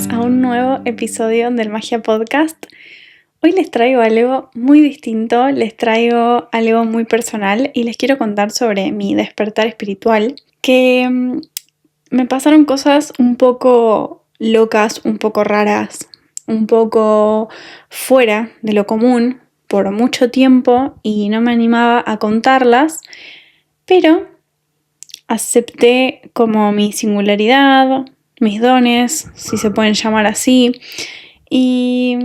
bienvenidas a un nuevo episodio del Magia Podcast. Hoy les traigo algo muy distinto, les traigo algo muy personal y les quiero contar sobre mi despertar espiritual, que me pasaron cosas un poco locas, un poco raras, un poco fuera de lo común por mucho tiempo y no me animaba a contarlas, pero acepté como mi singularidad, mis dones, si se pueden llamar así, y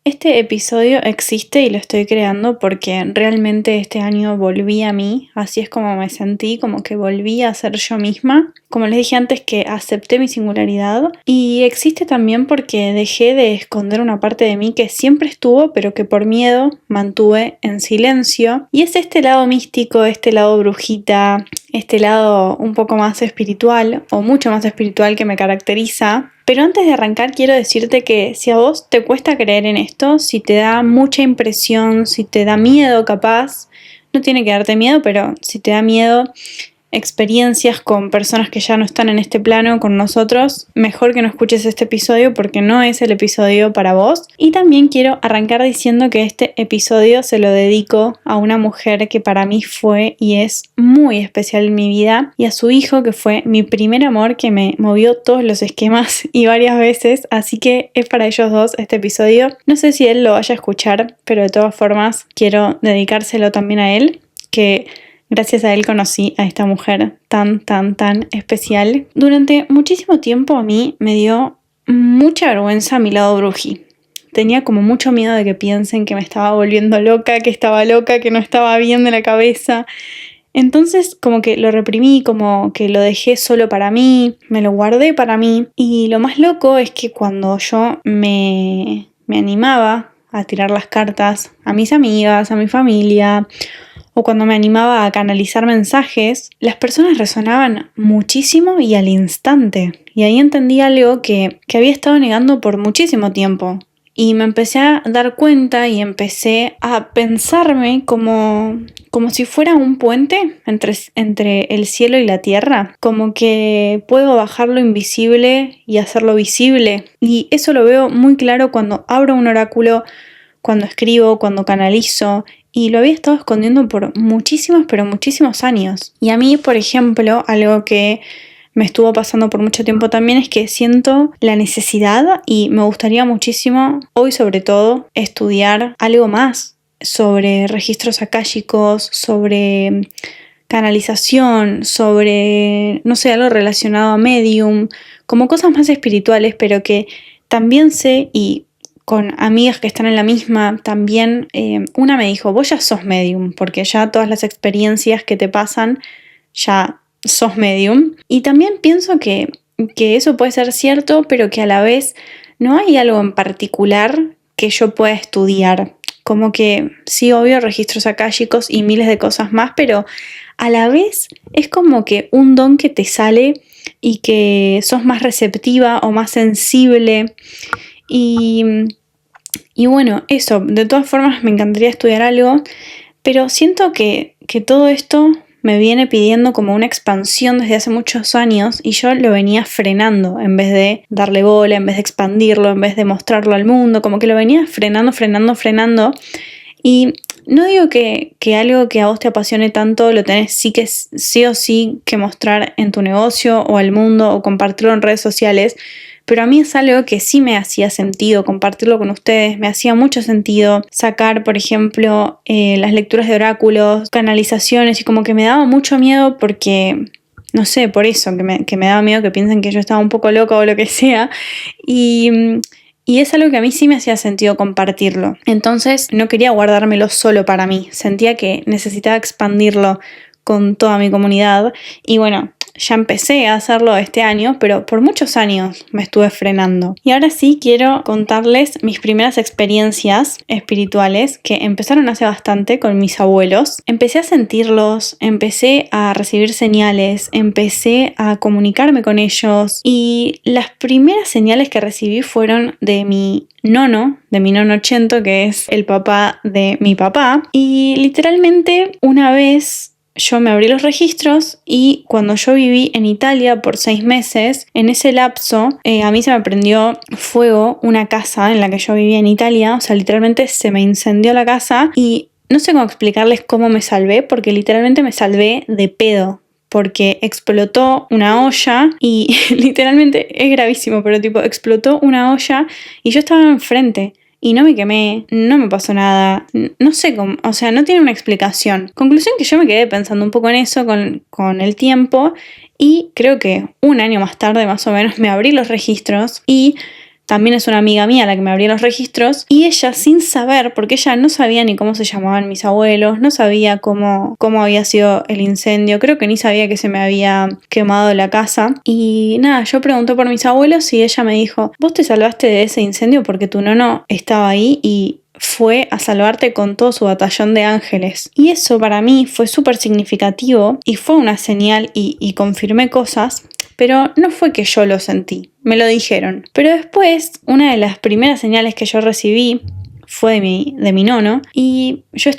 este episodio existe y lo estoy creando porque realmente este año volví a mí, así es como me sentí, como que volví a ser yo misma. Como les dije antes, que acepté mi singularidad y existe también porque dejé de esconder una parte de mí que siempre estuvo, pero que por miedo mantuve en silencio. Y es este lado místico, este lado brujita, este lado un poco más espiritual o mucho más espiritual que me caracteriza. Pero antes de arrancar quiero decirte que si a vos te cuesta creer en esto, si te da mucha impresión, si te da miedo capaz, no tiene que darte miedo, pero si te da miedo experiencias con personas que ya no están en este plano con nosotros, mejor que no escuches este episodio porque no es el episodio para vos. Y también quiero arrancar diciendo que este episodio se lo dedico a una mujer que para mí fue y es muy especial en mi vida, y a su hijo, que fue mi primer amor, que me movió todos los esquemas y varias veces, así que es para ellos dos este episodio. No sé si él lo vaya a escuchar, pero de todas formas quiero dedicárselo también a él, que gracias a él conocí a esta mujer tan especial. Durante muchísimo tiempo a mí me dio mucha vergüenza mi lado bruji. Tenía como mucho miedo de que piensen que me estaba volviendo loca, que estaba loca, que no estaba bien de la cabeza. Entonces como que lo reprimí, como que lo dejé solo para mí, me lo guardé para mí. Y lo más loco es que cuando yo me animaba a tirar las cartas a mis amigas, a mi familia, o cuando me animaba a canalizar mensajes, las personas resonaban muchísimo y al instante. Y ahí entendí algo que había estado negando por muchísimo tiempo. Y me empecé a dar cuenta y empecé a pensarme como si fuera un puente entre el cielo y la tierra. Como que puedo bajar lo invisible y hacerlo visible. Y eso lo veo muy claro cuando abro un oráculo, cuando escribo, cuando canalizo. Y lo había estado escondiendo por muchísimos, pero muchísimos años. Y a mí, por ejemplo, algo que me estuvo pasando por mucho tiempo también es que siento la necesidad y me gustaría muchísimo, hoy sobre todo, estudiar algo más sobre registros akáshicos, sobre canalización, sobre, no sé, algo relacionado a medium, como cosas más espirituales, pero que también sé, y con amigas que están en la misma, también una me dijo, vos ya sos medium, porque ya todas las experiencias que te pasan, ya sos medium. Y también pienso que eso puede ser cierto, pero que a la vez no hay algo en particular que yo pueda estudiar. Como que sí, obvio, registros akáshicos y miles de cosas más, pero a la vez es como que un don que te sale y que sos más receptiva o más sensible. Y bueno, eso, de todas formas me encantaría estudiar algo, pero siento que todo esto me viene pidiendo como una expansión desde hace muchos años y yo lo venía frenando en vez de darle bola, en vez de expandirlo, en vez de mostrarlo al mundo, como que lo venía frenando. Y no digo que algo que a vos te apasione tanto lo tenés sí o sí que mostrar en tu negocio o al mundo o compartirlo en redes sociales, pero a mí es algo que sí me hacía sentido compartirlo con ustedes, me hacía mucho sentido sacar, por ejemplo, las lecturas de oráculos, canalizaciones, y como que me daba mucho miedo porque, no sé, por eso, que me daba miedo que piensen que yo estaba un poco loca o lo que sea, y es algo que a mí sí me hacía sentido compartirlo. Entonces no quería guardármelo solo para mí, sentía que necesitaba expandirlo con toda mi comunidad, y bueno, ya empecé a hacerlo este año, pero por muchos años me estuve frenando. Y ahora sí quiero contarles mis primeras experiencias espirituales que empezaron hace bastante con mis abuelos. Empecé a sentirlos, empecé a recibir señales, empecé a comunicarme con ellos, y las primeras señales que recibí fueron de mi nono Chento, que es el papá de mi papá. Y literalmente una vez yo me abrí los registros y cuando yo viví en Italia por 6 meses, en ese lapso a mí se me prendió fuego una casa en la que yo vivía en Italia, o sea, literalmente se me incendió la casa y no sé cómo explicarles cómo me salvé, porque literalmente me salvé de pedo. Porque explotó una olla y literalmente es gravísimo, pero tipo explotó una olla y yo estaba enfrente. Y no me quemé, no me pasó nada, no sé cómo, o sea, no tiene una explicación. Conclusión que yo me quedé pensando un poco en eso con el tiempo y creo que un año más tarde más o menos me abrí los registros y también es una amiga mía la que me abrió los registros y ella sin saber, porque ella no sabía ni cómo se llamaban mis abuelos, no sabía cómo había sido el incendio, creo que ni sabía que se me había quemado la casa y nada, yo pregunté por mis abuelos y ella me dijo, vos te salvaste de ese incendio porque tu nono estaba ahí y fue a salvarte con todo su batallón de ángeles. Y eso para mí fue súper significativo y fue una señal y confirmé cosas, pero no fue que yo lo sentí, me lo dijeron. Pero después, una de las primeras señales que yo recibí fue de mi nono y yo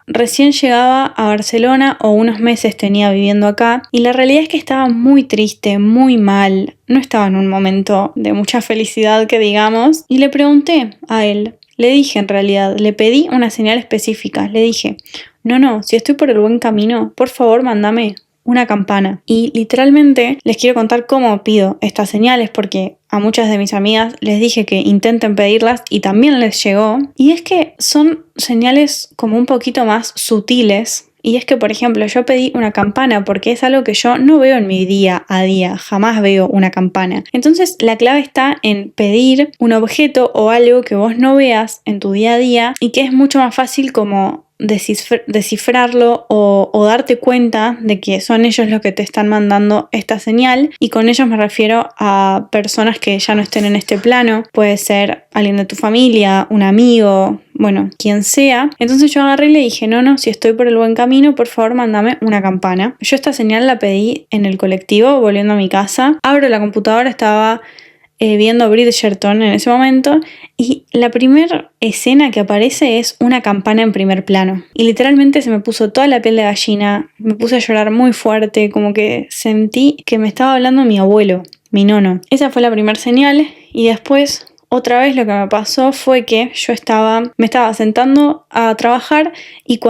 recién llegaba a Barcelona o unos meses tenía viviendo acá y la realidad es que estaba muy triste, muy mal, no estaba en un momento de mucha felicidad que digamos y le pregunté a él. Le dije en realidad, le pedí una señal específica, le dije, no, si estoy por el buen camino, por favor mándame una campana. Y literalmente les quiero contar cómo pido estas señales porque a muchas de mis amigas les dije que intenten pedirlas y también les llegó. Y es que son señales como un poquito más sutiles. Y es que, por ejemplo, yo pedí una campana porque es algo que yo no veo en mi día a día, jamás veo una campana. Entonces, la clave está en pedir un objeto o algo que vos no veas en tu día a día y que es mucho más fácil como descifrarlo o darte cuenta de que son ellos los que te están mandando esta señal y con ellos me refiero a personas que ya no estén en este plano, puede ser alguien de tu familia, un amigo, bueno, quien sea. Entonces yo agarré y le dije, no, si estoy por el buen camino, por favor mándame una campana. Yo esta señal la pedí en el colectivo volviendo a mi casa, abro la computadora, estaba viendo Bridgerton en ese momento y la primera escena que aparece es una campana en primer plano y literalmente se me puso toda la piel de gallina, me puse a llorar muy fuerte, como que sentí que me estaba hablando mi abuelo, mi nono. Esa fue la primera señal y después otra vez lo que me pasó fue que me estaba sentando a trabajar y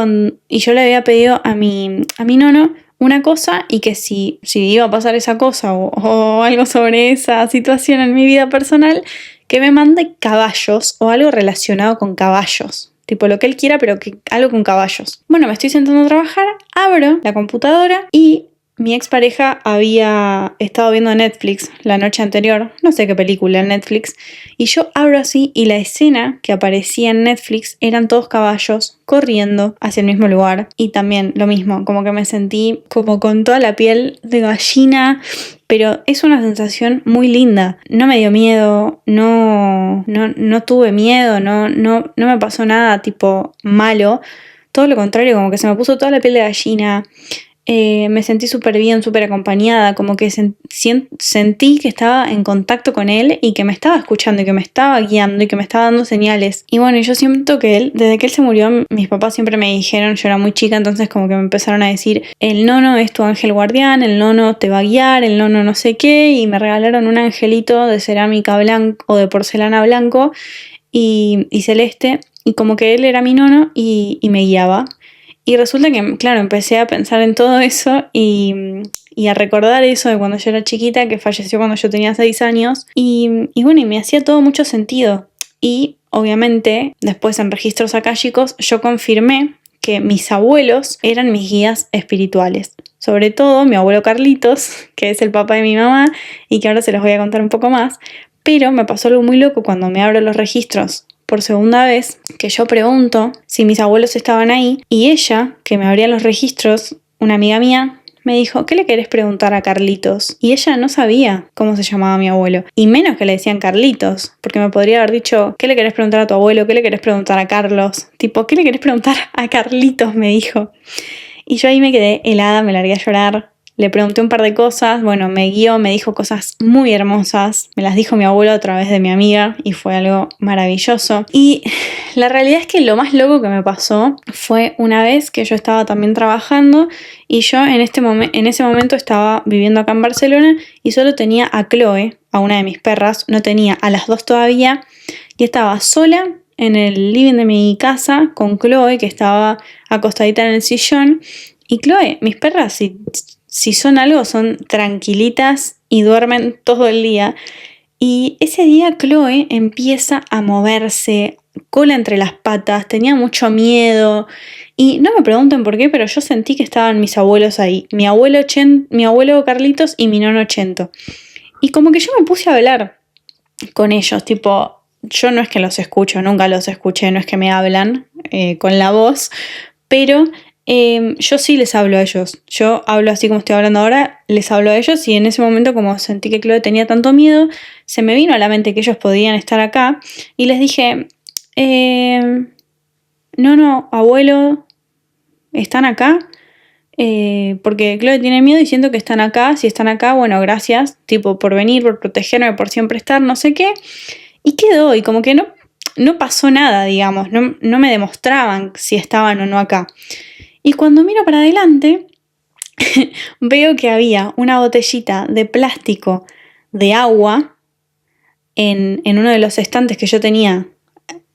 yo le había pedido a mi nono una cosa y que si iba a pasar esa cosa o algo sobre esa situación en mi vida personal, que me mande caballos o algo relacionado con caballos. Tipo lo que él quiera, pero que algo con caballos. Bueno, me estoy sentando a trabajar, abro la computadora y mi expareja había estado viendo Netflix la noche anterior, no sé qué película en Netflix, y yo abro así y la escena que aparecía en Netflix eran todos caballos corriendo hacia el mismo lugar y también lo mismo, como que me sentí como con toda la piel de gallina, pero es una sensación muy linda. No me dio miedo, no tuve miedo, no me pasó nada tipo malo, todo lo contrario, como que se me puso toda la piel de gallina. Me sentí súper bien, súper acompañada, como que sentí que estaba en contacto con él y que me estaba escuchando y que me estaba guiando y que me estaba dando señales. Y bueno, yo siento que desde que él se murió, mis papás siempre me dijeron, yo era muy chica, entonces como que me empezaron a decir, el nono es tu ángel guardián, el nono te va a guiar, el nono no sé qué, y me regalaron un angelito de cerámica blanco o de porcelana blanco y celeste, y como que él era mi nono y me guiaba. Y resulta que, claro, empecé a pensar en todo eso y a recordar eso de cuando yo era chiquita, que falleció cuando yo tenía 6 años. Y bueno, y me hacía todo mucho sentido. Y obviamente, después en registros akáshicos, yo confirmé que mis abuelos eran mis guías espirituales. Sobre todo mi abuelo Carlitos, que es el papá de mi mamá y que ahora se los voy a contar un poco más. Pero me pasó algo muy loco cuando me abro los registros por segunda vez, que yo pregunto si mis abuelos estaban ahí y ella, que me abría los registros, una amiga mía, me dijo, ¿qué le querés preguntar a Carlitos? Y ella no sabía cómo se llamaba mi abuelo, y menos que le decían Carlitos, porque me podría haber dicho, ¿qué le querés preguntar a tu abuelo? ¿Qué le querés preguntar a Carlos? Tipo, ¿qué le querés preguntar a Carlitos? Me dijo. Y yo ahí me quedé helada, me largué a llorar. le pregunté un par de cosas, bueno, me guió, me dijo cosas muy hermosas, me las dijo mi abuelo a través de mi amiga y fue algo maravilloso. Y la realidad es que lo más loco que me pasó fue una vez que yo estaba también trabajando y yo en ese momento estaba viviendo acá en Barcelona y solo tenía a Chloe, a una de mis perras, no tenía a las dos todavía y estaba sola en el living de mi casa con Chloe, que estaba acostadita en el sillón. Y Chloe, mis perras, si son algo, son tranquilitas y duermen todo el día. Y ese día Chloe empieza a moverse, cola entre las patas, tenía mucho miedo. Y no me pregunten por qué, pero yo sentí que estaban mis abuelos ahí. Mi abuelo Carlitos y mi nono Chento. Y como que yo me puse a hablar con ellos, tipo, yo no es que los escucho, nunca los escuché, no es que me hablan con la voz, pero yo sí les hablo a ellos. Yo hablo así como estoy hablando ahora, les hablo a ellos y en ese momento, como sentí que Chloe tenía tanto miedo, se me vino a la mente que ellos podían estar acá y les dije, no, abuelo, ¿están acá? Porque Chloe tiene miedo y siento que están acá. Si están acá, bueno, gracias, tipo, por venir, por protegerme, por siempre estar, no sé qué. Y quedó, y como que no pasó nada, digamos, no me demostraban si estaban o no acá. Y cuando miro para adelante, veo que había una botellita de plástico de agua en uno de los estantes que yo tenía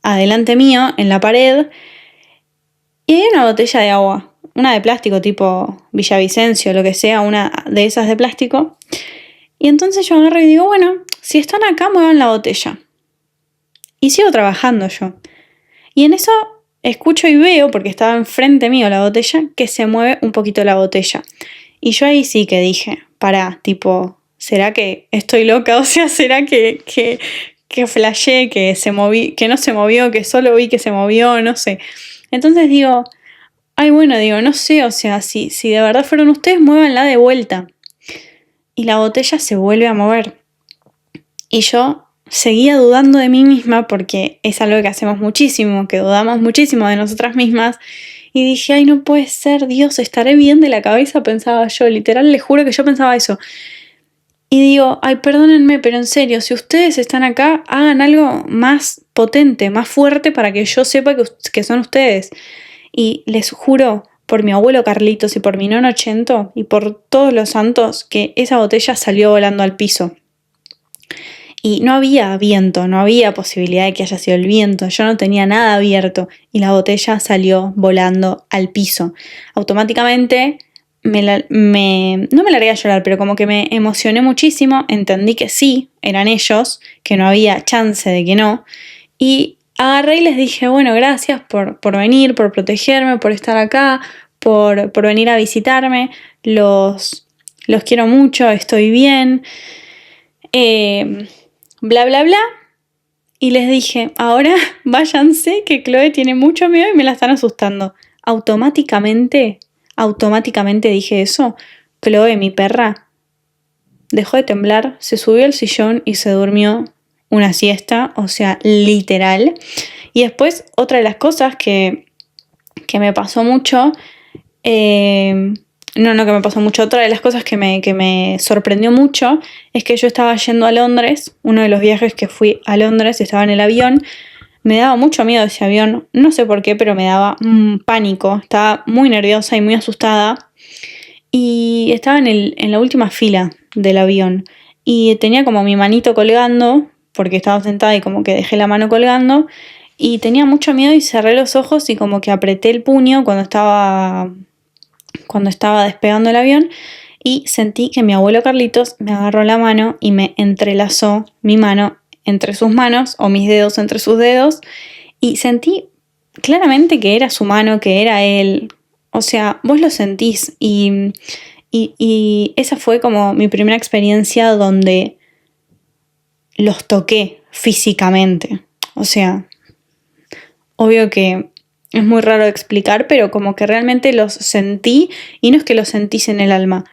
adelante mío, en la pared, y había una botella de agua, una de plástico tipo Villavicencio, lo que sea, una de esas de plástico. Y entonces yo agarro y digo, bueno, si están acá, muevan la botella. Y sigo trabajando yo. Y en eso escucho y veo, porque estaba enfrente mío la botella, que se mueve un poquito la botella. Y yo ahí sí que dije, pará, tipo, ¿será que estoy loca? O sea, ¿será que flasheé, que no se movió, que solo vi que se movió? No sé. Entonces digo, ay, bueno, digo, no sé, o sea, si de verdad fueron ustedes, muévanla de vuelta. Y la botella se vuelve a mover. Y yo seguía dudando de mí misma porque es algo que hacemos muchísimo, que dudamos muchísimo de nosotras mismas. Y dije, ay, no puede ser, Dios, estaré bien de la cabeza, pensaba yo. Literal, les juro que yo pensaba eso. Y digo, ay, perdónenme, pero en serio, si ustedes están acá, hagan algo más potente, más fuerte para que yo sepa que son ustedes. Y les juro, por mi abuelo Carlitos y por mi nono Chento y por todos los santos, que esa botella salió volando al piso. Y no había viento, no había posibilidad de que haya sido el viento, yo no tenía nada abierto y la botella salió volando al piso. Automáticamente no me largué a llorar, pero como que me emocioné muchísimo, entendí que sí, eran ellos, que no había chance de que no, y agarré y les dije, bueno, gracias por venir, por protegerme, por estar acá, por venir a visitarme, los quiero mucho, estoy bien. Bla, bla, bla. Y les dije, ahora váyanse que Chloe tiene mucho miedo y me la están asustando. Automáticamente dije eso. Chloe, mi perra, dejó de temblar, se subió al sillón y se durmió una siesta, o sea, literal. Y después, otra de las cosas que me pasó mucho, no que me pasó mucho, otra de las cosas que me sorprendió mucho es que yo estaba yendo a Londres, uno de los viajes que fui a Londres, estaba en el avión, me daba mucho miedo ese avión, no sé por qué, pero me daba pánico, estaba muy nerviosa y muy asustada y estaba en la última fila del avión y tenía como mi manito colgando, porque estaba sentada y como que dejé la mano colgando y tenía mucho miedo y cerré los ojos y como que apreté el puño cuando estaba despegando el avión y sentí que mi abuelo Carlitos me agarró la mano y me entrelazó mi mano entre sus manos o mis dedos entre sus dedos y sentí claramente que era su mano, que era él. O sea, vos lo sentís y esa fue como mi primera experiencia donde los toqué físicamente. O sea, obvio que es muy raro de explicar, pero como que realmente los sentí y no es que los sentís en el alma.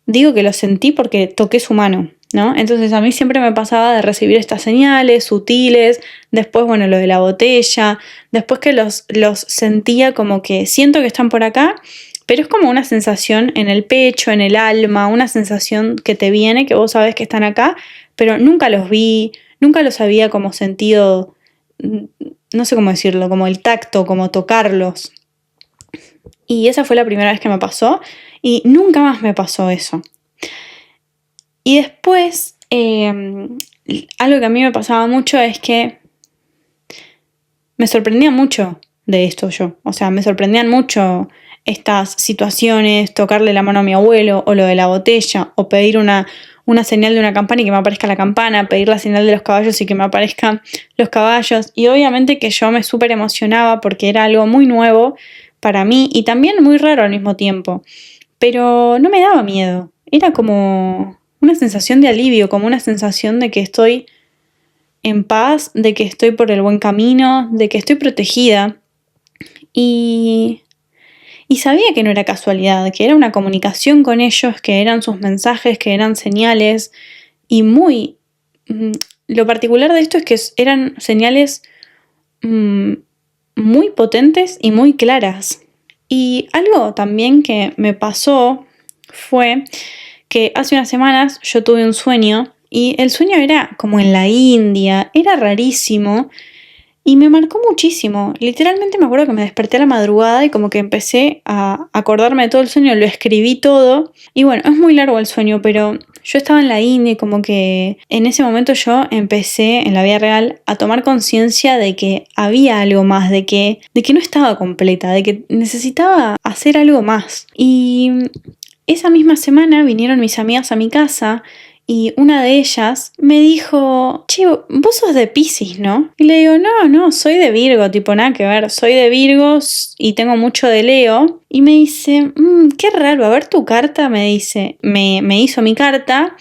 Digo que los sentí porque toqué su mano, ¿no? Entonces a mí siempre me pasaba de recibir estas señales sutiles, después, bueno, lo de la botella, después que los sentía como que siento que están por acá, pero es como una sensación en el pecho, en el alma, una sensación que te viene, que vos sabés que están acá, pero nunca los vi, nunca los había como sentido, no sé cómo decirlo, como el tacto, como tocarlos. Y esa fue la primera vez que me pasó y nunca más me pasó eso. Y después, algo que a mí me pasaba mucho es que me sorprendía mucho de esto yo. O sea, me sorprendían mucho estas situaciones, tocarle la mano a mi abuelo, o lo de la botella, o pedir una señal de una campana y que me aparezca la campana, pedir la señal de los caballos y que me aparezcan los caballos. Y obviamente que yo me súper emocionaba porque era algo muy nuevo para mí y también muy raro al mismo tiempo. Pero no me daba miedo. Era como una sensación de alivio, como una sensación de que estoy en paz, de que estoy por el buen camino, de que estoy protegida. Y sabía que no era casualidad, que era una comunicación con ellos, que eran sus mensajes, que eran señales. Y lo particular de esto es que eran señales muy potentes y muy claras. Y algo también que me pasó fue que hace unas semanas yo tuve un sueño y el sueño era como en la India, era rarísimo y me marcó muchísimo. Literalmente me acuerdo que me desperté a la madrugada y como que empecé a acordarme de todo el sueño, lo escribí todo y bueno, es muy largo el sueño, pero yo estaba en la India y como que en ese momento yo empecé en la vida real a tomar conciencia de que había algo más, de que no estaba completa, de que necesitaba hacer algo más. Y esa misma semana vinieron mis amigas a mi casa y una de ellas me dijo, che, vos sos de Piscis, ¿no? Y le digo, no, soy de Virgo, tipo nada que ver, soy de Virgo y tengo mucho de Leo. Y me dice, qué raro, a ver tu carta, me dice, me hizo mi carta,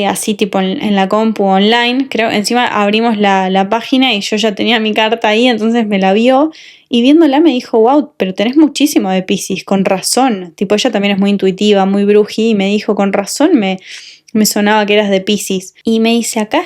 así tipo en la compu online, creo, encima abrimos la página y yo ya tenía mi carta ahí, entonces me la vio. Y viéndola me dijo, wow, pero tenés muchísimo de Piscis, con razón. Tipo, ella también es muy intuitiva, muy bruji, y me dijo, con razón me sonaba que eras de Piscis. Y me dice, acá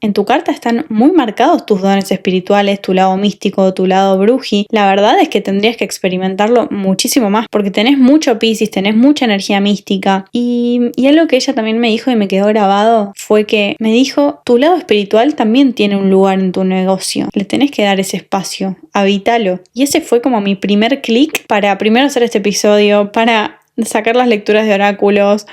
en tu carta están muy marcados tus dones espirituales, tu lado místico, tu lado bruji. La verdad es que tendrías que experimentarlo muchísimo más, porque tenés mucho Piscis, tenés mucha energía mística. Y algo que ella también me dijo y me quedó grabado fue que me dijo, tu lado espiritual también tiene un lugar en tu negocio. Le tenés que dar ese espacio, habítalo. Y ese fue como mi primer clic para primero hacer este episodio, para sacar las lecturas de oráculos,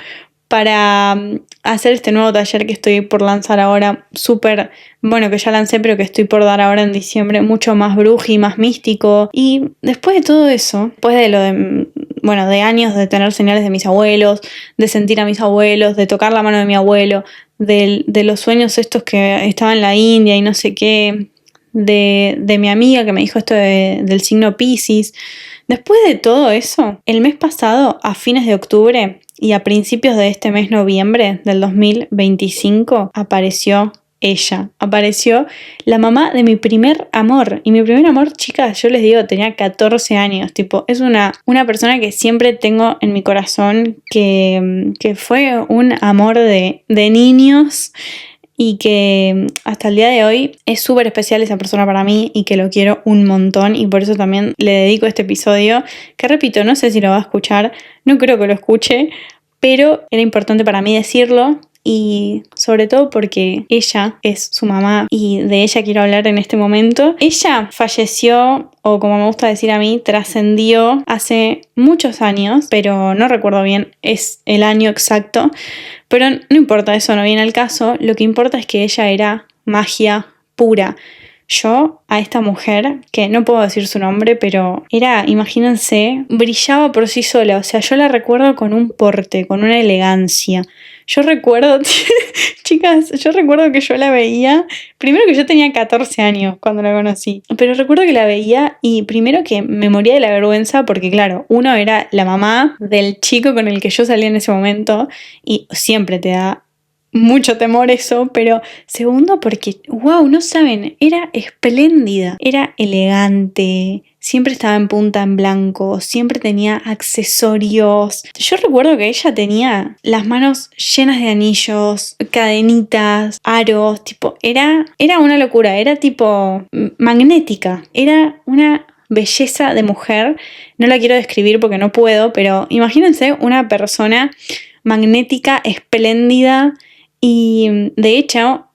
para hacer este nuevo taller que estoy por lanzar ahora, súper, bueno, que ya lancé, pero que estoy por dar ahora en diciembre, mucho más bruji, más místico. Y después de todo eso, después de lo de años de tener señales de mis abuelos, de sentir a mis abuelos, de tocar la mano de mi abuelo, de los sueños estos que estaba en la India y no sé qué, de mi amiga que me dijo esto del signo Piscis. Después de todo eso, el mes pasado, a fines de octubre y a principios de este mes noviembre del 2025, apareció ella. Apareció la mamá de mi primer amor. Y mi primer amor, chicas, yo les digo, tenía 14 años. Tipo, es una persona que siempre tengo en mi corazón, que fue un amor de niños. Y que hasta el día de hoy es súper especial esa persona para mí y que lo quiero un montón y por eso también le dedico este episodio, que repito, no sé si lo va a escuchar, no creo que lo escuche, pero era importante para mí decirlo y sobre todo porque ella es su mamá y de ella quiero hablar en este momento. Ella falleció, o como me gusta decir a mí, trascendió hace muchos años, pero no recuerdo bien es el año exacto. Pero no importa, eso no viene al caso. Lo que importa es que ella era magia pura. Yo a esta mujer, que no puedo decir su nombre, pero era, imagínense, brillaba por sí sola. O sea, yo la recuerdo con un porte, con una elegancia. Yo recuerdo, chicas, yo recuerdo que yo la veía, primero que yo tenía 14 años cuando la conocí, pero recuerdo que la veía y primero que me moría de la vergüenza porque claro, uno era la mamá del chico con el que yo salía en ese momento y siempre te da mucho temor eso, pero segundo porque, wow, no saben, era espléndida, era elegante, siempre estaba en punta en blanco, siempre tenía accesorios. Yo recuerdo que ella tenía las manos llenas de anillos, cadenitas, aros, tipo, era una locura, era tipo magnética, era una belleza de mujer. No la quiero describir porque no puedo, pero imagínense una persona magnética, espléndida y de hecho,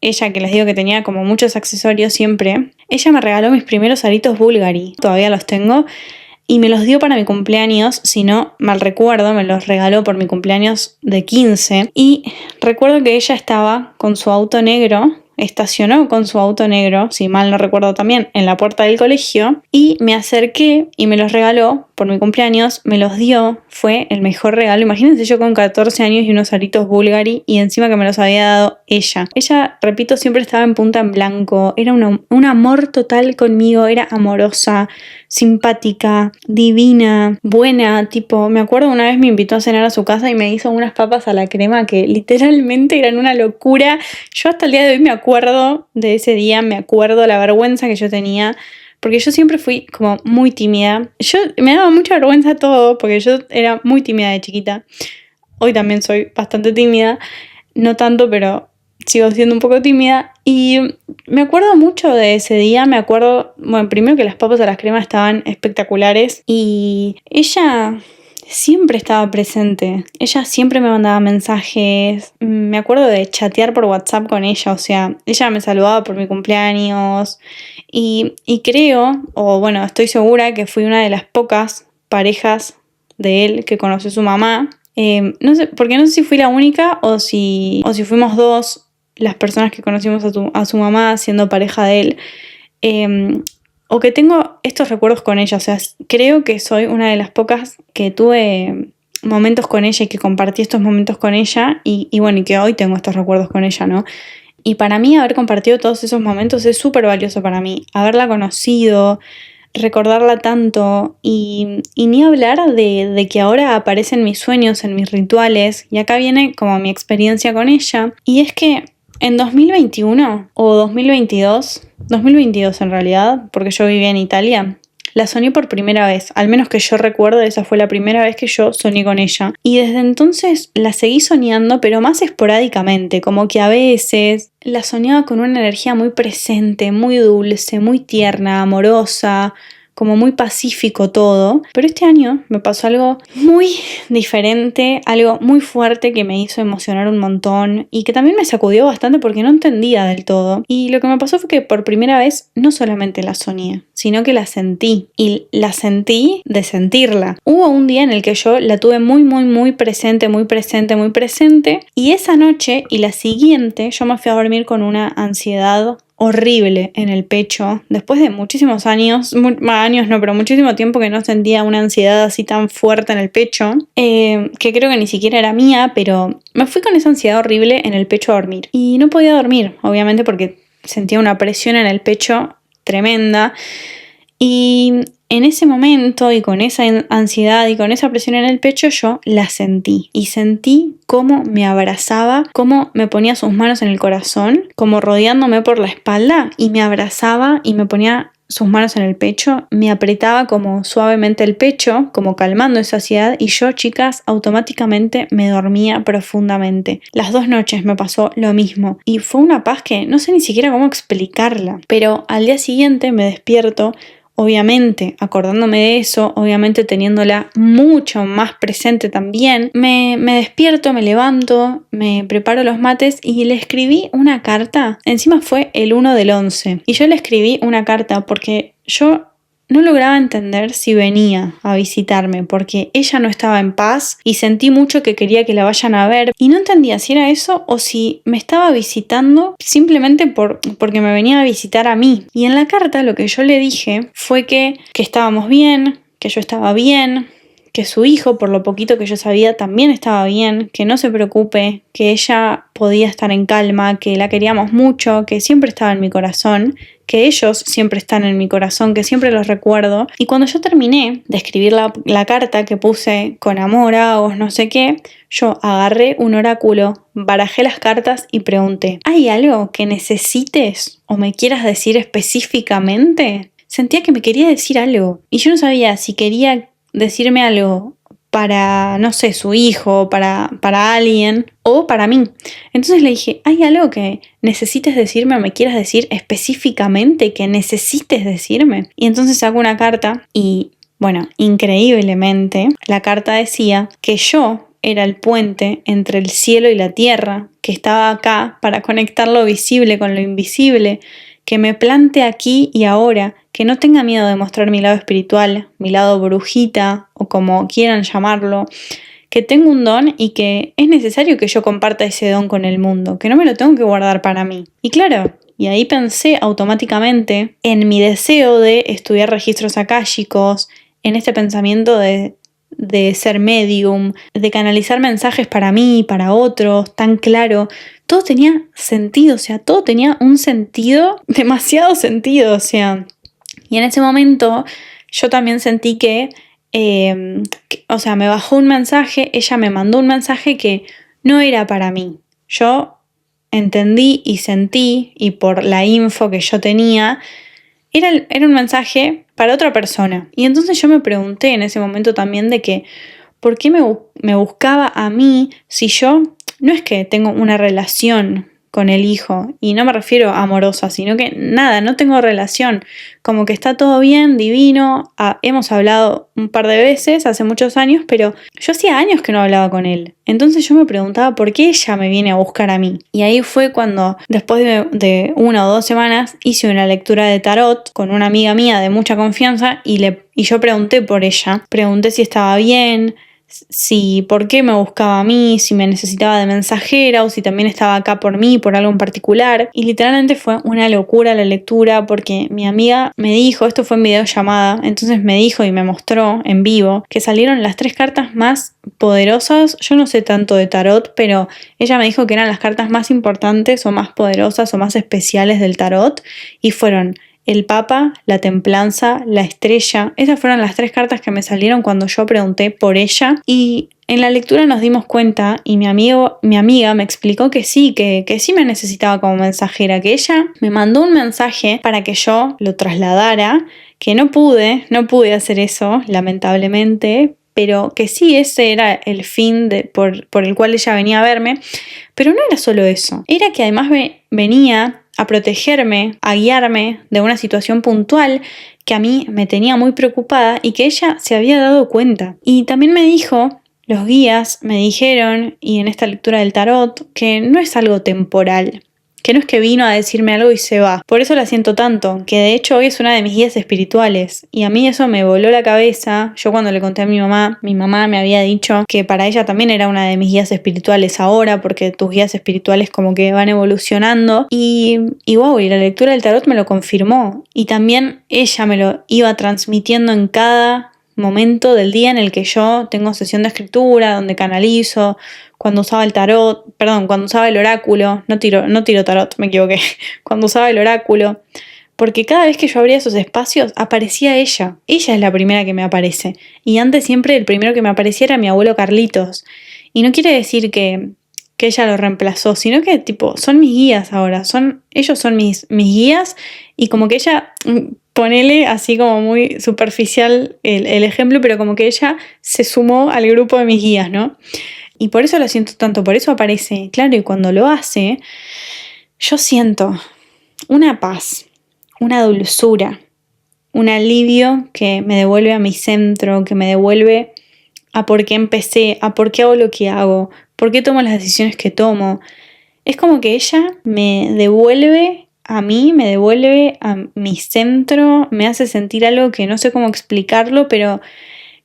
ella que les digo que tenía como muchos accesorios siempre, ella me regaló mis primeros aritos Bulgari, todavía los tengo, y me los dio para mi cumpleaños, si no mal recuerdo, me los regaló por mi cumpleaños de 15. Y recuerdo que ella estaba con su auto negro, estacionó con su auto negro, si mal no recuerdo también, en la puerta del colegio, y me acerqué y me los regaló por mi cumpleaños, me los dio, fue el mejor regalo. Imagínense yo con 14 años y unos aritos Bulgari y encima que me los había dado ella. Ella, repito, siempre estaba en punta en blanco, era un amor total conmigo, era amorosa, simpática, divina, buena, tipo, me acuerdo una vez me invitó a cenar a su casa y me hizo unas papas a la crema que literalmente eran una locura. Yo hasta el día de hoy me acuerdo de ese día, me acuerdo la vergüenza que yo tenía, porque yo siempre fui como muy tímida. Me daba mucha vergüenza todo, porque yo era muy tímida de chiquita. Hoy también soy bastante tímida, no tanto, pero sigo siendo un poco tímida. Y me acuerdo mucho de ese día, me acuerdo, bueno, primero que las papas a las cremas estaban espectaculares y ella siempre estaba presente. Ella siempre me mandaba mensajes. Me acuerdo de chatear por WhatsApp con ella, o sea, ella me saludaba por mi cumpleaños y creo, o bueno, estoy segura que fui una de las pocas parejas de él que conoció su mamá. No sé, porque no sé si fui la única o si fuimos dos las personas que conocimos a su mamá siendo pareja de él. O que tengo estos recuerdos con ella, o sea, creo que soy una de las pocas que tuve momentos con ella y que compartí estos momentos con ella y bueno, y que hoy tengo estos recuerdos con ella, ¿no? Y para mí haber compartido todos esos momentos es súper valioso para mí, haberla conocido, recordarla tanto y ni hablar de que ahora aparecen mis sueños, en mis rituales, y acá viene como mi experiencia con ella, y es que en 2021 o 2022 en realidad, porque yo vivía en Italia, la soñé por primera vez, al menos que yo recuerdo, esa fue la primera vez que yo soñé con ella. Y desde entonces la seguí soñando, pero más esporádicamente, como que a veces la soñaba con una energía muy presente, muy dulce, muy tierna, amorosa, como muy pacífico todo. Pero este año me pasó algo muy diferente, algo muy fuerte que me hizo emocionar un montón y que también me sacudió bastante porque no entendía del todo. Y lo que me pasó fue que por primera vez no solamente la soñé, sino que la sentí. Y la sentí de sentirla. Hubo un día en el que yo la tuve muy, muy, muy presente, muy presente, muy presente. Y esa noche y la siguiente yo me fui a dormir con una ansiedad horrible en el pecho, después de muchísimos años, pero muchísimo tiempo que no sentía una ansiedad así tan fuerte en el pecho, que creo que ni siquiera era mía, pero me fui con esa ansiedad horrible en el pecho a dormir. Y no podía dormir, obviamente, porque sentía una presión en el pecho tremenda. Y en ese momento y con esa ansiedad y con esa presión en el pecho yo la sentí y sentí cómo me abrazaba, cómo me ponía sus manos en el corazón, como rodeándome por la espalda y me abrazaba y me ponía sus manos en el pecho, me apretaba como suavemente el pecho, como calmando esa ansiedad y yo, chicas, automáticamente me dormía profundamente. Las 2 noches me pasó lo mismo y fue una paz que no sé ni siquiera cómo explicarla, pero al día siguiente me despierto, obviamente acordándome de eso, obviamente teniéndola mucho más presente también, me despierto, me levanto, me preparo los mates y le escribí una carta. Encima fue el 1 del 11 y yo le escribí una carta porque yo no lograba entender si venía a visitarme porque ella no estaba en paz y sentí mucho que quería que la vayan a ver y no entendía si era eso o si me estaba visitando simplemente porque me venía a visitar a mí. Y en la carta lo que yo le dije fue que estábamos bien, que yo estaba bien, que su hijo, por lo poquito que yo sabía, también estaba bien, que no se preocupe, que ella podía estar en calma, que la queríamos mucho, que siempre estaba en mi corazón, que ellos siempre están en mi corazón, que siempre los recuerdo. Y cuando yo terminé de escribir la carta que puse con amor a vos, no sé qué, yo agarré un oráculo, barajé las cartas y pregunté, ¿hay algo que necesites o me quieras decir específicamente? Sentía que me quería decir algo y yo no sabía si quería decirme algo para, no sé, su hijo, para alguien o para mí. Entonces le dije, ¿hay algo que necesites decirme o me quieras decir específicamente que necesites decirme? Y entonces saco una carta y, bueno, increíblemente, la carta decía que yo era el puente entre el cielo y la tierra, que estaba acá para conectar lo visible con lo invisible, que me plante aquí y ahora, que no tenga miedo de mostrar mi lado espiritual, mi lado brujita o como quieran llamarlo, que tengo un don y que es necesario que yo comparta ese don con el mundo, que no me lo tengo que guardar para mí. Y claro, y ahí pensé automáticamente en mi deseo de estudiar registros akáshicos, en este pensamiento de ser medium, de canalizar mensajes para mí, para otros, tan claro. Todo tenía sentido, o sea, todo tenía un sentido, demasiado sentido, o sea. Y en ese momento yo también sentí o sea, me bajó un mensaje, ella me mandó un mensaje que no era para mí. Yo entendí y sentí, y por la info que yo tenía, era un mensaje para otra persona. Y entonces yo me pregunté en ese momento también de que, ¿por qué me buscaba a mí si yo no es que tengo una relación con el hijo? Y no me refiero a amorosa, sino que nada, no tengo relación. Como que está todo bien, divino. Hemos hablado un par de veces hace muchos años, pero yo hacía años que no hablaba con él. Entonces yo me preguntaba por qué ella me viene a buscar a mí. Y ahí fue cuando, después de 1 o 2 semanas, hice una lectura de tarot con una amiga mía de mucha confianza y yo pregunté por ella. Pregunté si estaba bien, si por qué me buscaba a mí, si me necesitaba de mensajera o si también estaba acá por mí, por algo en particular. Y literalmente fue una locura la lectura porque mi amiga me dijo, esto fue en videollamada, entonces me dijo y me mostró en vivo que salieron las 3 cartas más poderosas. Yo no sé tanto de tarot, pero ella me dijo que eran las cartas más importantes o más poderosas o más especiales del tarot y fueron el Papa, la Templanza, la Estrella. Esas fueron las 3 cartas que me salieron cuando yo pregunté por ella. Y en la lectura nos dimos cuenta y mi amiga me explicó que sí me necesitaba como mensajera, que ella me mandó un mensaje para que yo lo trasladara, que no pude hacer eso, lamentablemente, pero que sí ese era el fin por el cual ella venía a verme. Pero no era solo eso, era que además venía a protegerme, a guiarme de una situación puntual que a mí me tenía muy preocupada y que ella se había dado cuenta. Y también me dijo, los guías me dijeron, y en esta lectura del tarot, que no es algo temporal, que no es que vino a decirme algo y se va. Por eso la siento tanto, que de hecho hoy es una de mis guías espirituales. Y a mí eso me voló la cabeza. Yo cuando le conté a mi mamá me había dicho que para ella también era una de mis guías espirituales ahora, porque tus guías espirituales como que van evolucionando. Y wow, y la lectura del tarot me lo confirmó. Y también ella me lo iba transmitiendo en cada momento del día en el que yo tengo sesión de escritura, donde canalizo, cuando usaba cuando usaba el oráculo, no tiro tarot, me equivoqué, cuando usaba el oráculo, porque cada vez que yo abría esos espacios aparecía ella es la primera que me aparece, y antes siempre el primero que me aparecía era mi abuelo Carlitos, y no quiere decir que ella lo reemplazó, sino que tipo, son mis guías ahora, ellos son mis guías, y como que ella, ponele así como muy superficial el ejemplo, pero como que ella se sumó al grupo de mis guías, ¿no? Y por eso lo siento tanto, por eso aparece, claro, y cuando lo hace, yo siento una paz, una dulzura, un alivio que me devuelve a mi centro, que me devuelve a por qué empecé, a por qué hago lo que hago, por qué tomo las decisiones que tomo. Es como que ella me devuelve a mí, me devuelve a mi centro, me hace sentir algo que no sé cómo explicarlo, pero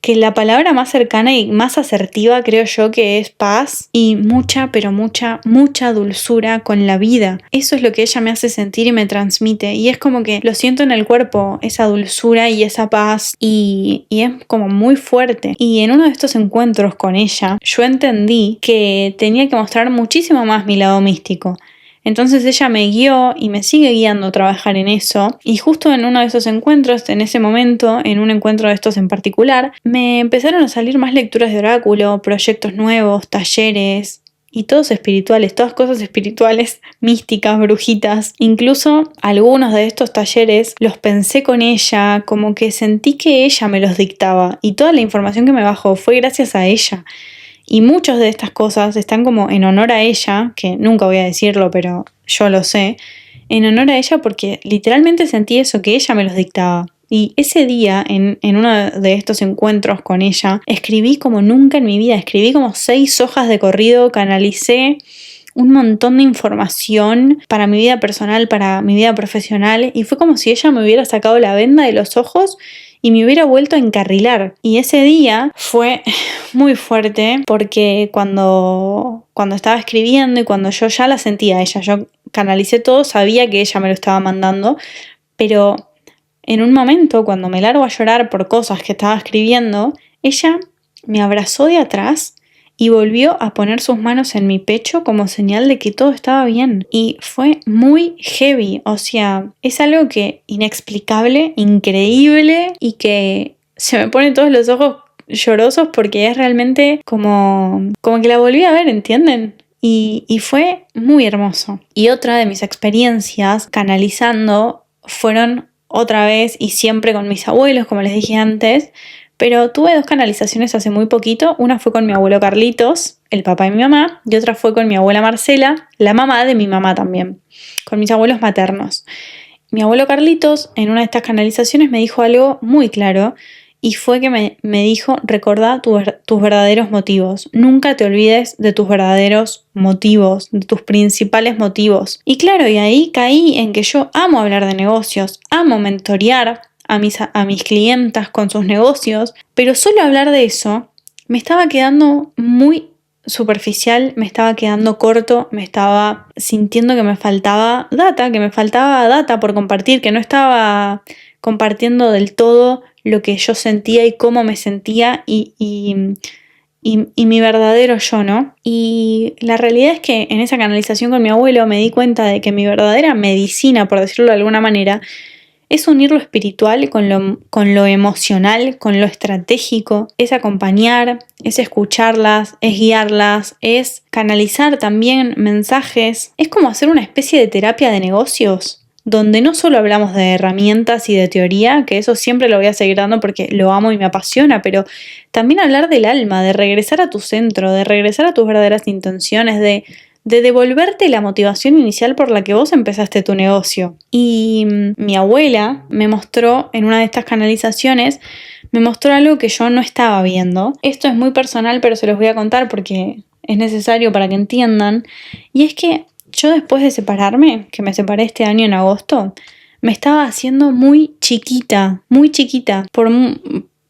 que la palabra más cercana y más asertiva creo yo que es paz y mucha, pero mucha, mucha dulzura con la vida. Eso es lo que ella me hace sentir y me transmite y es como que lo siento en el cuerpo, esa dulzura y esa paz y es como muy fuerte. Y en uno de estos encuentros con ella yo entendí que tenía que mostrar muchísimo más mi lado místico. Entonces ella me guió y me sigue guiando a trabajar en eso. Y justo en uno de esos encuentros, en ese momento, en un encuentro de estos en particular, me empezaron a salir más lecturas de oráculo, proyectos nuevos, talleres. y todos espirituales, todas cosas espirituales, místicas, brujitas. Incluso algunos de estos talleres los pensé con ella, como que sentí que ella me los dictaba y toda la información que me bajó fue gracias a ella. Y muchas de estas cosas están como en honor a ella, que nunca voy a decirlo, pero yo lo sé, en honor a ella porque literalmente sentí eso, que ella me los dictaba. Y ese día, en uno de estos encuentros con ella, escribí como nunca en mi vida, escribí como 6 hojas de corrido, canalicé un montón de información para mi vida personal, para mi vida profesional, y fue como si ella me hubiera sacado la venda de los ojos y me hubiera vuelto a encarrilar. Y ese día fue muy fuerte porque cuando estaba escribiendo y cuando yo ya la sentía a ella, yo canalicé todo, sabía que ella me lo estaba mandando, pero en un momento, cuando me largo a llorar por cosas que estaba escribiendo, ella me abrazó de atrás y volvió a poner sus manos en mi pecho como señal de que todo estaba bien. Y fue muy heavy, o sea, es algo que inexplicable, increíble y que se me ponen todos los ojos llorosos porque es realmente como que la volví a ver, ¿entienden? Y fue muy hermoso. Y otra de mis experiencias canalizando fueron otra vez y siempre con mis abuelos, como les dije antes, pero tuve 2 canalizaciones hace muy poquito. Una fue con mi abuelo Carlitos, el papá de mi mamá, y otra fue con mi abuela Marcela, la mamá de mi mamá también, con mis abuelos maternos. Mi abuelo Carlitos en una de estas canalizaciones me dijo algo muy claro y fue que me dijo: recordá tus verdaderos motivos, nunca te olvides de tus verdaderos motivos, de tus principales motivos. Y claro, y ahí caí en que yo amo hablar de negocios, amo mentorear a mis clientas con sus negocios, pero solo hablar de eso me estaba quedando muy superficial, me estaba quedando corto, me estaba sintiendo que me faltaba data por compartir, que no estaba compartiendo del todo lo que yo sentía y cómo me sentía y mi verdadero yo, ¿no? Y la realidad es que en esa canalización con mi abuelo me di cuenta de que mi verdadera medicina, por decirlo de alguna manera, es unir lo espiritual con lo emocional, con lo estratégico, es acompañar, es escucharlas, es guiarlas, es canalizar también mensajes, es como hacer una especie de terapia de negocios, donde no solo hablamos de herramientas y de teoría, que eso siempre lo voy a seguir dando porque lo amo y me apasiona, pero también hablar del alma, de regresar a tu centro, de regresar a tus verdaderas intenciones, de devolverte la motivación inicial por la que vos empezaste tu negocio. Y mi abuela me mostró en una de estas canalizaciones, me mostró algo que yo no estaba viendo. Esto es muy personal, pero se los voy a contar porque es necesario para que entiendan. Y es que yo, después de separarme, que me separé este año en agosto, me estaba haciendo muy chiquita, muy chiquita.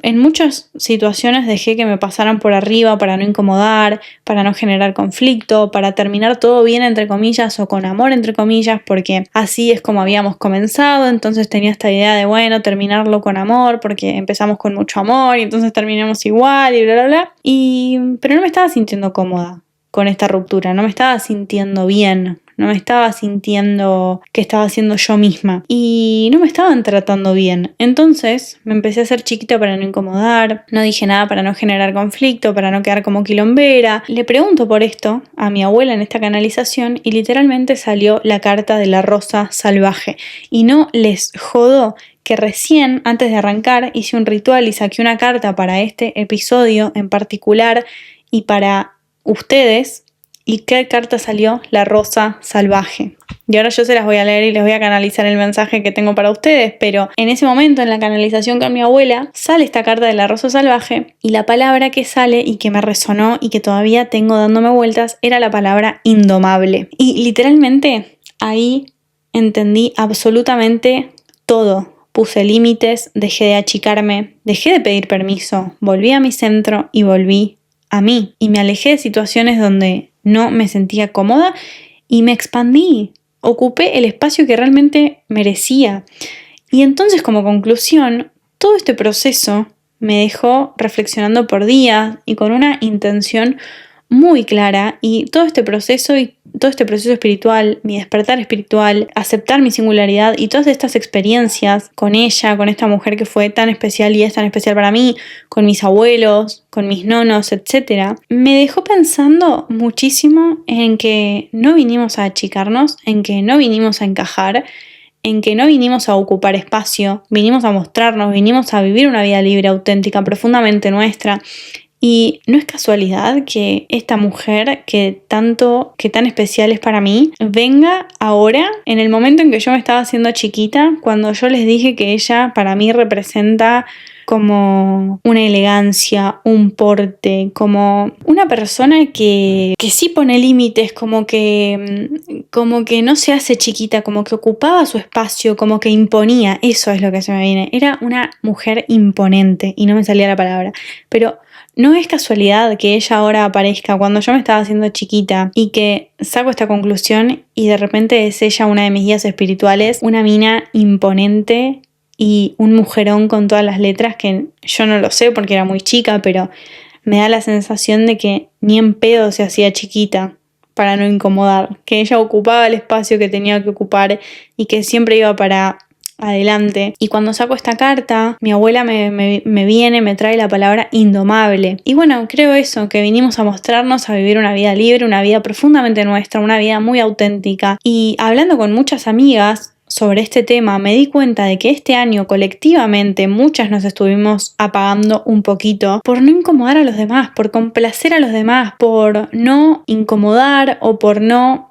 En muchas situaciones dejé que me pasaran por arriba para no incomodar, para no generar conflicto, para terminar todo bien entre comillas o con amor entre comillas, porque así es como habíamos comenzado. Entonces tenía esta idea de, bueno, terminarlo con amor porque empezamos con mucho amor y entonces terminamos igual y bla, bla, bla. Pero no me estaba sintiendo cómoda con esta ruptura, no me estaba sintiendo bien, no me estaba sintiendo que estaba siendo yo misma y no me estaban tratando bien. Entonces me empecé a hacer chiquita para no incomodar, no dije nada para no generar conflicto, para no quedar como quilombera. Le pregunto por esto a mi abuela en esta canalización y literalmente salió la carta de la rosa salvaje. Y no les jodo que recién, antes de arrancar, hice un ritual y saqué una carta para este episodio en particular y para ustedes. ¿Y qué carta salió? La rosa salvaje. Y ahora yo se las voy a leer y les voy a canalizar el mensaje que tengo para ustedes, pero en ese momento, en la canalización con mi abuela, sale esta carta de la rosa salvaje y la palabra que sale y que me resonó y que todavía tengo dándome vueltas era la palabra indomable. Y literalmente ahí entendí absolutamente todo. Puse límites, dejé de achicarme, dejé de pedir permiso, volví a mi centro y volví a mí. Y me alejé de situaciones donde no me sentía cómoda y me expandí, ocupé el espacio que realmente merecía. Y entonces, como conclusión, todo este proceso me dejó reflexionando por días y con una intención muy clara y todo este proceso espiritual, mi despertar espiritual, aceptar mi singularidad y todas estas experiencias con ella, con esta mujer que fue tan especial y es tan especial para mí, con mis abuelos, con mis nonos, etc., me dejó pensando muchísimo en que no vinimos a achicarnos, en que no vinimos a encajar, en que no vinimos a ocupar espacio, vinimos a mostrarnos, vinimos a vivir una vida libre, auténtica, profundamente nuestra. Y no es casualidad que esta mujer que tan especial es para mí, venga ahora, en el momento en que yo me estaba haciendo chiquita, cuando yo les dije que ella para mí representa como una elegancia, un porte, como una persona que sí pone límites, como que no se hace chiquita, como que ocupaba su espacio, como que imponía. Eso es lo que se me viene. Era una mujer imponente y no me salía la palabra, pero no es casualidad que ella ahora aparezca cuando yo me estaba haciendo chiquita y que saco esta conclusión y de repente es ella una de mis guías espirituales, una mina imponente y un mujerón con todas las letras que yo no lo sé porque era muy chica, pero me da la sensación de que ni en pedo se hacía chiquita para no incomodar, que ella ocupaba el espacio que tenía que ocupar y que siempre iba para adelante. Y cuando saco esta carta, mi abuela me trae la palabra indomable. Y bueno, creo eso, que vinimos a mostrarnos, a vivir una vida libre, una vida profundamente nuestra, una vida muy auténtica. Y hablando con muchas amigas sobre este tema, me di cuenta de que este año colectivamente muchas nos estuvimos apagando un poquito por no incomodar a los demás, por complacer a los demás, por no incomodar o por no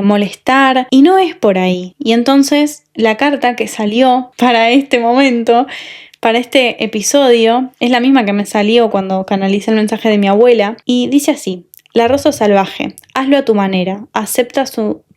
molestar, y no es por ahí. Y entonces la carta que salió para este momento, para este episodio, es la misma que me salió cuando canalicé el mensaje de mi abuela y dice así: la rosa salvaje, hazlo a tu manera, acepta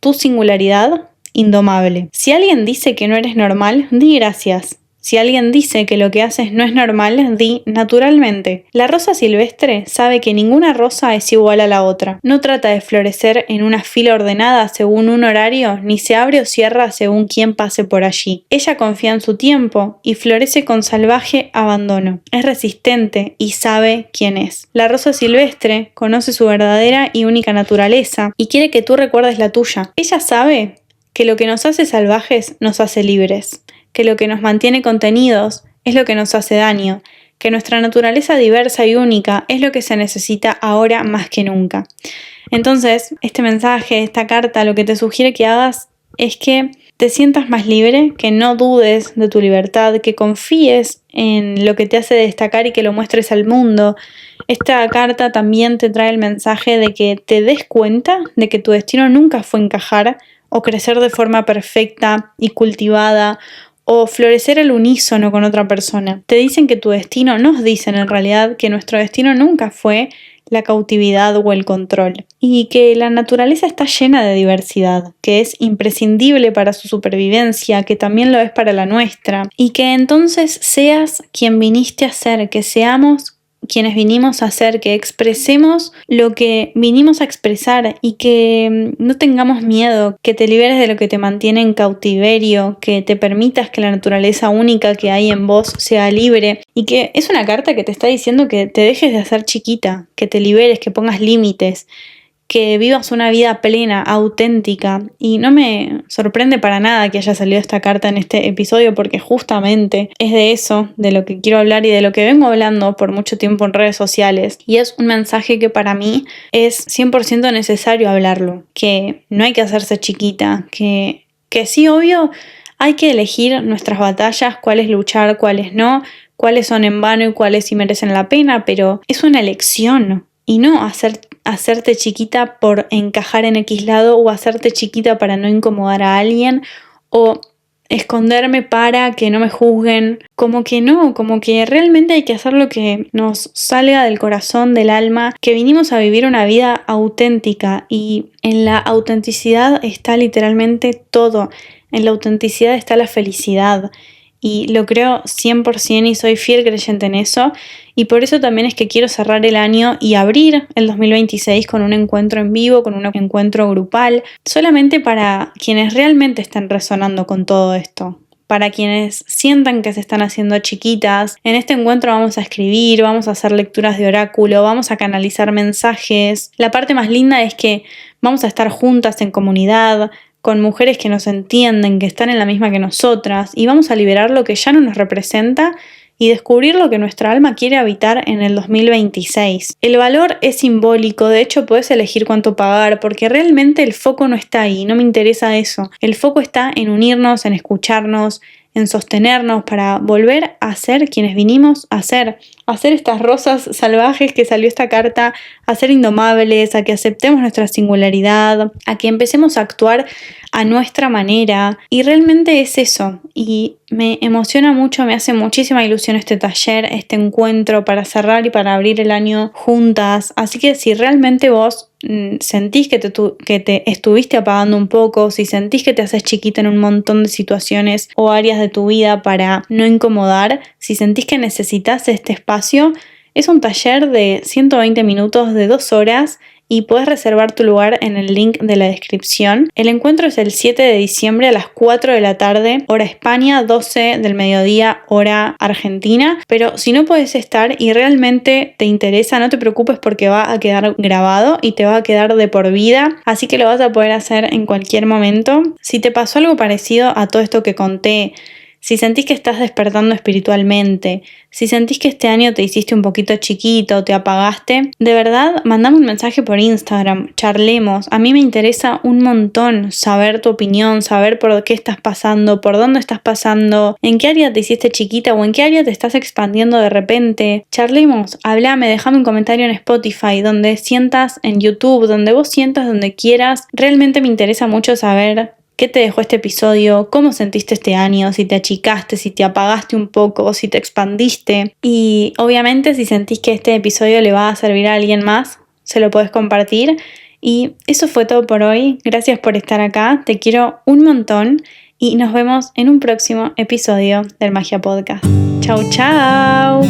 tu singularidad indomable. Si alguien dice que no eres normal, di gracias. Si alguien dice que lo que haces no es normal, di naturalmente. La rosa silvestre sabe que ninguna rosa es igual a la otra. No trata de florecer en una fila ordenada según un horario, ni se abre o cierra según quien pase por allí. Ella confía en su tiempo y florece con salvaje abandono. Es resistente y sabe quién es. La rosa silvestre conoce su verdadera y única naturaleza y quiere que tú recuerdes la tuya. Ella sabe que lo que nos hace salvajes nos hace libres, que lo que nos mantiene contenidos es lo que nos hace daño, que nuestra naturaleza diversa y única es lo que se necesita ahora más que nunca. Entonces, este mensaje, esta carta, lo que te sugiere que hagas es que te sientas más libre, que no dudes de tu libertad, que confíes en lo que te hace destacar y que lo muestres al mundo. Esta carta también te trae el mensaje de que te des cuenta de que tu destino nunca fue encajar o crecer de forma perfecta y cultivada, o florecer al unísono con otra persona. Te dicen que tu destino, nos dicen en realidad que nuestro destino nunca fue la cautividad o el control, y que la naturaleza está llena de diversidad, que es imprescindible para su supervivencia, que también lo es para la nuestra, y que entonces seas quien viniste a ser, que seamos quienes vinimos a ser, que expresemos lo que vinimos a expresar y que no tengamos miedo, que te liberes de lo que te mantiene en cautiverio, que te permitas que la naturaleza única que hay en vos sea libre, y que es una carta que te está diciendo que te dejes de hacer chiquita, que te liberes, que pongas límites, que vivas una vida plena, auténtica. Y no me sorprende para nada que haya salido esta carta en este episodio, porque justamente es de eso, de lo que quiero hablar y de lo que vengo hablando por mucho tiempo en redes sociales. Y es un mensaje que para mí es 100% necesario hablarlo, que no hay que hacerse chiquita, que sí, obvio, hay que elegir nuestras batallas, cuáles luchar, cuáles no, cuáles son en vano y cuáles sí merecen la pena, pero es una elección. Y no hacerte chiquita por encajar en X lado, o hacerte chiquita para no incomodar a alguien, o esconderme para que no me juzguen. Como que no, como que realmente hay que hacer lo que nos salga del corazón, del alma, que vinimos a vivir una vida auténtica, y en la autenticidad está literalmente todo. En la autenticidad está la felicidad. Y lo creo 100% y soy fiel creyente en eso, y por eso también es que quiero cerrar el año y abrir el 2026 con un encuentro en vivo, con un encuentro grupal, solamente para quienes realmente estén resonando con todo esto, para quienes sientan que se están haciendo chiquitas. En este encuentro vamos a escribir, vamos a hacer lecturas de oráculo, vamos a canalizar mensajes. La parte más linda es que vamos a estar juntas en comunidad, con mujeres que nos entienden, que están en la misma que nosotras, y vamos a liberar lo que ya no nos representa y descubrir lo que nuestra alma quiere habitar en el 2026. El valor es simbólico, de hecho puedes elegir cuánto pagar, porque realmente el foco no está ahí, no me interesa eso. El foco está en unirnos, en escucharnos, en sostenernos para volver a ser quienes vinimos a ser estas rosas salvajes que salió esta carta, a ser indomables, a que aceptemos nuestra singularidad, a que empecemos a actuar a nuestra manera, y realmente es eso, y me emociona mucho, me hace muchísima ilusión este taller, este encuentro para cerrar y para abrir el año juntas. Así que si realmente vos sentís que te estuviste apagando un poco, si sentís que te haces chiquita en un montón de situaciones o áreas de tu vida para no incomodar, si sentís que necesitas este espacio, es un taller de 120 minutos de 2 horas y puedes reservar tu lugar en el link de la descripción. El encuentro es el 7 de diciembre a las 4 de la tarde, hora España, 12 del mediodía, hora Argentina. Pero si no puedes estar y realmente te interesa, no te preocupes porque va a quedar grabado y te va a quedar de por vida, así que lo vas a poder hacer en cualquier momento. Si te pasó algo parecido a todo esto que conté, si sentís que estás despertando espiritualmente, si sentís que este año te hiciste un poquito chiquito, te apagaste, de verdad, mandame un mensaje por Instagram, charlemos. A mí me interesa un montón saber tu opinión, saber por qué estás pasando, por dónde estás pasando, en qué área te hiciste chiquita o en qué área te estás expandiendo de repente. Charlemos, hablame, déjame un comentario en Spotify, donde sientas, en YouTube, donde vos sientas, donde quieras. Realmente me interesa mucho saber ¿qué te dejó este episodio? ¿Cómo sentiste este año? Si te achicaste, si te apagaste un poco, si te expandiste. Y obviamente si sentís que este episodio le va a servir a alguien más, se lo podés compartir. Y eso fue todo por hoy. Gracias por estar acá. Te quiero un montón y nos vemos en un próximo episodio del Magia Podcast. Chau, chau.